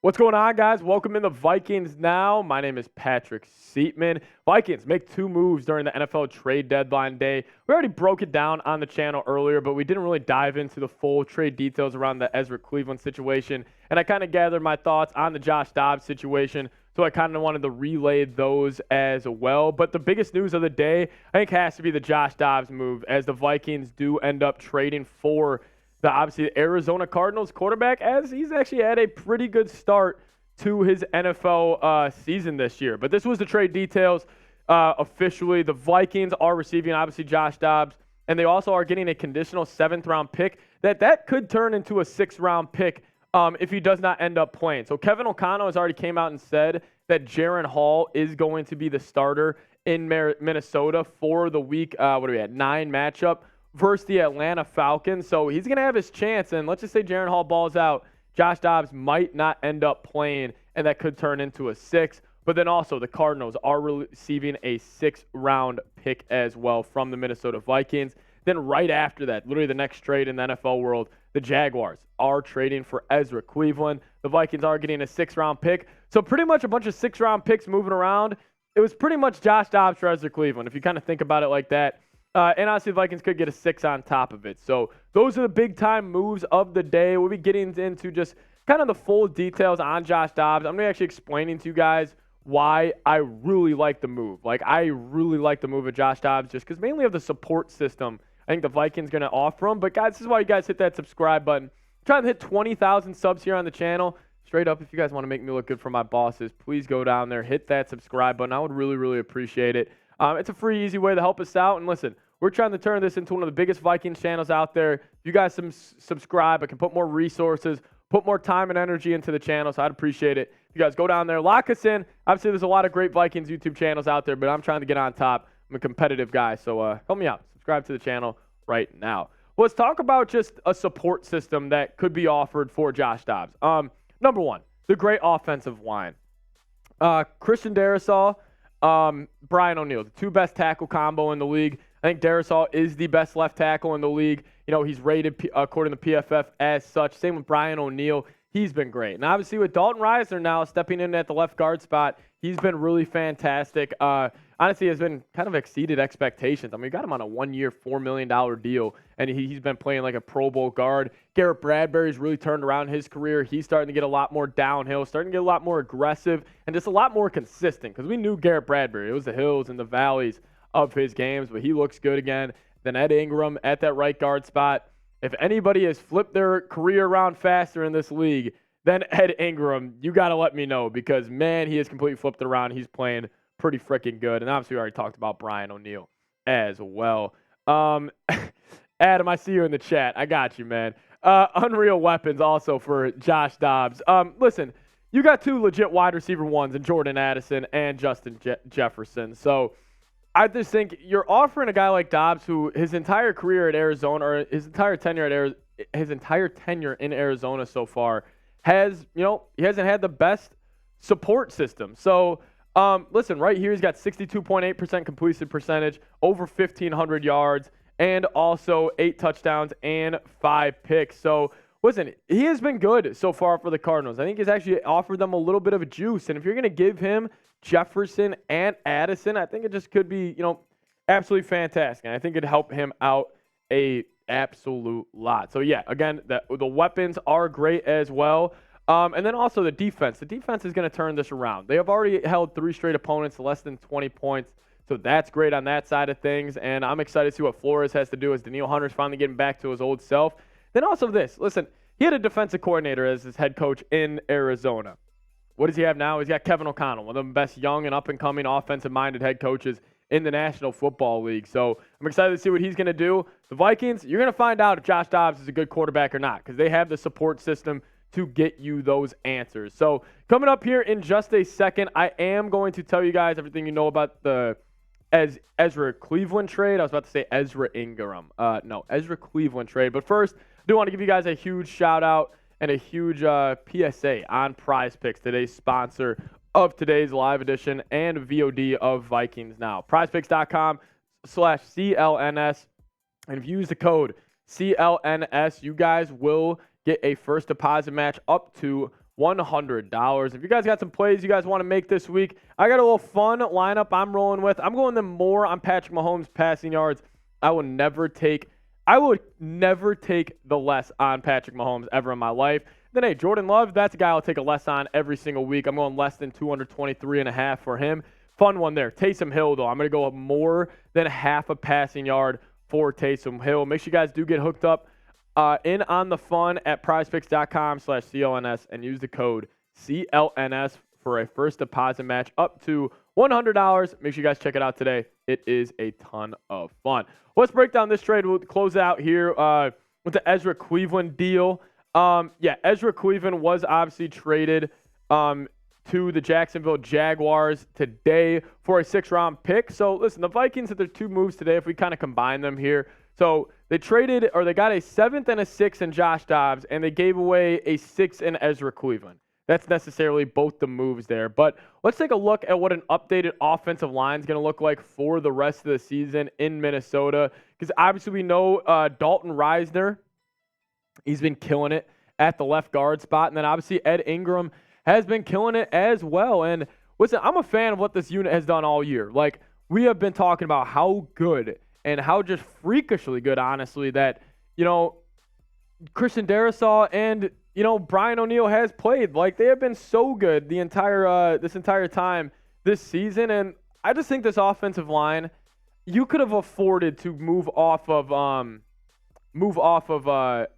What's going on, guys? Welcome in the Vikings Now. My name is Patrick Siepman. Vikings make two moves during the NFL trade deadline day. We already broke it down on the channel earlier, but we didn't really dive into the full trade details around the Ezra Cleveland situation. And I kind of gathered my thoughts on the Josh Dobbs situation, so I kind of wanted to relay those as well. But the biggest news of the day, I think, has to be the Josh Dobbs move, as the Vikings do end up trading for the Arizona Cardinals quarterback, as he's actually had a pretty good start to his NFL season this year. But this was the trade details. Officially, the Vikings are receiving, obviously, Josh Dobbs, and they also are getting a conditional 7th-round pick that could turn into a 6th-round pick if he does not end up playing. So Kevin O'Connell has already came out and said that Jaren Hall is going to be the starter in Minnesota for the week, 9 matchup versus the Atlanta Falcons. So he's going to have his chance, and let's just say Jaren Hall balls out. Josh Dobbs might not end up playing, and that could turn into a 6. But then also the Cardinals are receiving a 6th-round pick as well from the Minnesota Vikings. Then right after that, literally the next trade in the NFL world, the Jaguars are trading for Ezra Cleveland. The Vikings are getting a 6th-round pick. So pretty much a bunch of 6th-round picks moving around. It was pretty much Josh Dobbs for Ezra Cleveland, if you kind of think about it like that. And honestly, the Vikings could get a 6 on top of it. So those are the big-time moves of the day. We'll be getting into just kind of the full details on Josh Dobbs. I'm going to actually explaining to you guys why I really like the move. Like, I really like the move of Josh Dobbs just because mainly of the support system I think the Vikings going to offer him. But, guys, this is why you guys hit that subscribe button. I'm trying to hit 20,000 subs here on the channel. Straight up, if you guys want to make me look good for my bosses, please go down there, hit that subscribe button. I would really, really appreciate it. It's a free, easy way to help us out. And listen, we're trying to turn this into one of the biggest Vikings channels out there. If you guys subscribe, I can put more resources, put more time and energy into the channel, so I'd appreciate it. If you guys go down there, lock us in. Obviously, there's a lot of great Vikings YouTube channels out there, but I'm trying to get on top. I'm a competitive guy, so help me out. Subscribe to the channel right now. Well, let's talk about just a support system that could be offered for Josh Dobbs. Number one, the great offensive line. Christian Darrisaw, Brian O'Neill, the two best tackle combo in the league. I think Darrisaw is the best left tackle in the league. You know, he's rated according to PFF as such. Same with Brian O'Neill. He's been great. And obviously with Dalton Risner now stepping in at the left guard spot, he's been really fantastic. Honestly, has been kind of exceeded expectations. I mean, we got him on a 1-year, $4 million deal, and he's been playing like a Pro Bowl guard. Garrett Bradbury's really turned around his career. He's starting to get a lot more downhill, starting to get a lot more aggressive, and just a lot more consistent, because we knew Garrett Bradbury. It was the hills and the valleys of his games, but he looks good again. Then Ed Ingram at that right guard spot. If anybody has flipped their career around faster in this league than Ed Ingram, you got to let me know, because, man, he has completely flipped it around. He's playing pretty freaking good. And obviously we already talked about Brian O'Neill as well. Adam, I see you in the chat. I got you, man. Unreal weapons also for Josh Dobbs. Listen, you got two legit wide receiver ones in Jordan Addison and Justin Jefferson. So I just think you're offering a guy like Dobbs, who his entire career at Arizona, or his entire tenure in Arizona so far, has, he hasn't had the best support system. So listen, right here he's got 62.8% completion percentage, over 1,500 yards, and also 8 touchdowns and 5 picks. So listen, he has been good so far for the Cardinals. I think he's actually offered them a little bit of a juice. And if you're going to give him Jefferson and Addison, I think it just could be, absolutely fantastic. And I think it'd help him out a absolute lot. So yeah, again, the weapons are great as well. And then also the defense. The defense is going to turn this around. They have already held 3 straight opponents to less than 20 points. So that's great on that side of things. And I'm excited to see what Flores has to do as Danielle Hunter's finally getting back to his old self. Then also this. Listen, he had a defensive coordinator as his head coach in Arizona. What does he have now? He's got Kevin O'Connell, one of the best young and up-and-coming offensive-minded head coaches in the National Football League. So I'm excited to see what he's going to do. The Vikings, you're going to find out if Josh Dobbs is a good quarterback or not, because they have the support system to get you those answers. So coming up here in just a second, I am going to tell you guys everything you know about the Ezra Cleveland trade. I was about to say Ezra Ingram. No, Ezra Cleveland trade. But first, I do want to give you guys a huge shout-out and a huge PSA on Prize Picks, today's sponsor of today's live edition and VOD of Vikings Now. PrizePicks.com/CLNS. And if you use the code CLNS, you guys will get a first deposit match up to $100. If you guys got some plays you guys want to make this week, I got a little fun lineup I'm rolling with. I'm going more on Patrick Mahomes passing yards. I would never take the less on Patrick Mahomes ever in my life. Then, hey, Jordan Love, that's a guy I'll take a less on every single week. I'm going less than 223.5 for him. Fun one there. Taysom Hill, though. I'm going to go more than half a passing yard for Taysom Hill. Make sure you guys do get hooked up in on the fun at prizepicks.com/CLNS and use the code CLNS for a first deposit match up to $100. Make sure you guys check it out today. It is a ton of fun. Let's break down this trade. We'll close out here with the Ezra Cleveland deal. Ezra Cleveland was obviously traded to the Jacksonville Jaguars today for a 6th-round pick. So, listen, the Vikings had their 2 moves today if we kind of combine them here. So, they got a 7th and a 6th in Josh Dobbs, and they gave away a 6th in Ezra Cleveland. That's necessarily both the moves there. But let's take a look at what an updated offensive line is going to look like for the rest of the season in Minnesota. Because obviously we know Dalton Risner, he's been killing it at the left guard spot. And then obviously Ed Ingram has been killing it as well. And listen, I'm a fan of what this unit has done all year. Like, we have been talking about how good and how just freakishly good, honestly, that, Christian Darrisaw and, Brian O'Neill has played. Like, they have been so good this entire time this season. And I just think this offensive line, you could have afforded to move off of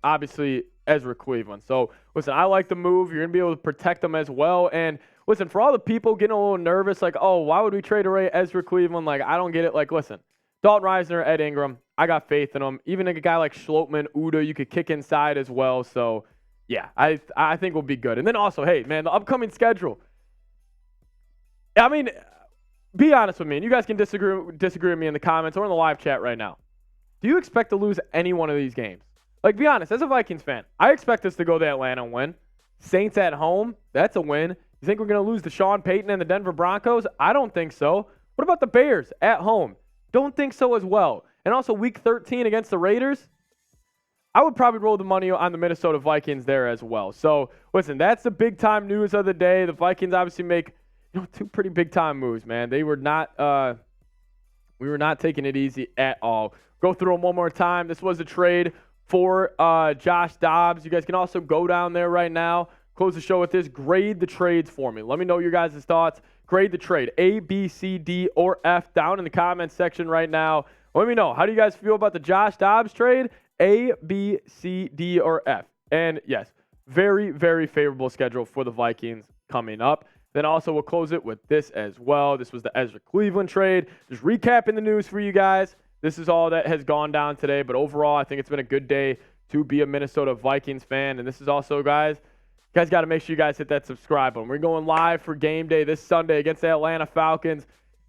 obviously Ezra Cleveland. So, listen, I like the move. You're going to be able to protect them as well. And, listen, for all the people getting a little nervous, like, oh, why would we trade away Ezra Cleveland? Like, I don't get it. Like, listen, Dalton Risner, Ed Ingram, I got faith in them. Even a guy like Schlottman, Uda, you could kick inside as well. So, yeah, I think we'll be good. And then also, hey, man, the upcoming schedule. I mean, be honest with me, and you guys can disagree with me in the comments or in the live chat right now. Do you expect to lose any one of these games? Like, be honest, as a Vikings fan, I expect us to go to Atlanta and win. Saints at home, that's a win. You think we're going to lose to Sean Payton and the Denver Broncos? I don't think so. What about the Bears at home? Don't think so as well. And also Week 13 against the Raiders, I would probably roll the money on the Minnesota Vikings there as well. So, listen, that's the big-time news of the day. The Vikings obviously make 2 pretty big-time moves, man. We were not taking it easy at all. Go through them one more time. This was a trade for Josh Dobbs. You guys can also go down there right now. Close the show with this. Grade the trades for me. Let me know your guys' thoughts. Grade the trade. A, B, C, D, or F down in the comments section right now. Let me know. How do you guys feel about the Josh Dobbs trade? A, B, C, D, or F. And yes, very, very favorable schedule for the Vikings coming up. Then also we'll close it with this as well. This was the Ezra Cleveland trade. Just recapping the news for you guys. This is all that has gone down today. But overall, I think it's been a good day to be a Minnesota Vikings fan. And this is also, guys got to make sure you guys hit that subscribe button. We're going live for game day this Sunday against the Atlanta Falcons.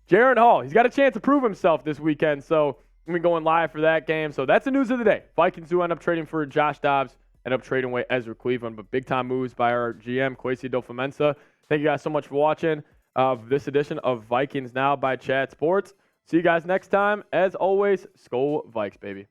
Jaron Hall, he's got a chance to prove himself this weekend. So we're going live for that game. So that's the news of the day. Vikings do end up trading for Josh Dobbs, end up trading away Ezra Cleveland. But big-time moves by our GM, Kwesi Adofo-Mensah. Thank you guys so much for watching this edition of Vikings Now by Chat Sports. See you guys next time. As always, Skol Vikes, baby.